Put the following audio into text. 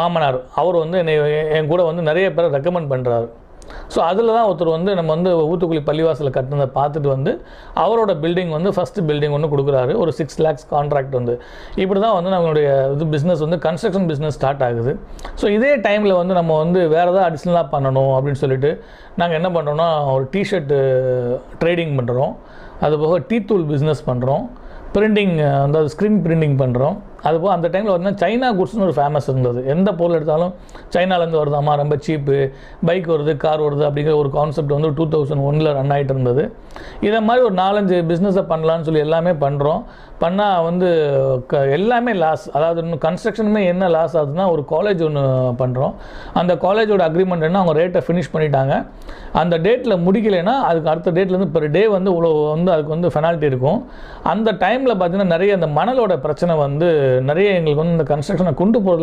மாமனார் அவர் வந்து என் கூட வந்து நிறைய பேரை ரெக்கமெண்ட் பண்ணுறாரு. ஸோ அதில் தான் ஒருத்தர் வந்து நம்ம வந்து ஊத்துக்குளி பள்ளிவாசலில் கட்டினதை பார்த்துட்டு வந்து அவரோட பில்டிங் வந்து ஃபஸ்ட்டு பில்டிங் ஒன்று கொடுக்குறாரு. ஒரு 6 lakhs கான்ட்ராக்ட் வந்து. இப்படி தான் வந்து நம்மளுடைய இது பிஸ்னஸ் வந்து கன்ஸ்ட்ரக்ஷன் பிஸ்னஸ் ஸ்டார்ட் ஆகுது. ஸோ இதே டைமில் வந்து நம்ம வந்து வேறு ஏதாவது அடிஷ்னலாக பண்ணணும் அப்படின்னு சொல்லிட்டு நாங்கள் என்ன பண்ணுறோன்னா ஒரு டிஷர்ட்டு ட்ரேடிங் பண்ணுறோம். அதுபோக டீத்தூள் பிஸ்னஸ் பண்ணுறோம். பிரிண்டிங் அந்த ஸ்க்ரீன் பிரிண்டிங் பண்ணுறோம். அதுபோல் அந்த டைமில் வந்து சைனா குட்ஸ்னு ஒரு ஃபேமஸ் இருந்தது. எந்த பொருள் எடுத்தாலும் சைனாலேருந்து வருதாமா, ரொம்ப சீப்பு, பைக் வருது, கார் வருது அப்படிங்கிற ஒரு கான்செப்ட் வந்து 2001 ரன் ஆகிட்டு இருந்தது. இதை மாதிரி ஒரு 4-5 பிஸ்னஸை பண்ணலான்னு சொல்லி எல்லாமே பண்ணுறோம். பண்ணால் வந்து எல்லாமே லாஸ். அதாவது இன்னும் கன்ஸ்ட்ரக்ஷனுமே என்ன லாஸ் ஆகுதுன்னா ஒரு காலேஜ் ஒன்று பண்ணுறோம். அந்த காலேஜோட அக்ரிமெண்ட் என்ன அவங்க ரேட்டை ஃபினிஷ் பண்ணிட்டாங்க. அந்த டேட்டில் முடிக்கலைன்னா அதுக்கு அடுத்த டேட்லேருந்து பெர் டே வந்து இவ்வளோ வந்து அதுக்கு வந்து பெனால்ட்டி இருக்கும். அந்த டைமில் பார்த்திங்கன்னா நிறைய அந்த மணலோட பிரச்சனை வந்து நிறைய எங்களுக்கு வந்து இந்த கன்ஸ்ட்ரக்ஷனை கொண்டு போகிறது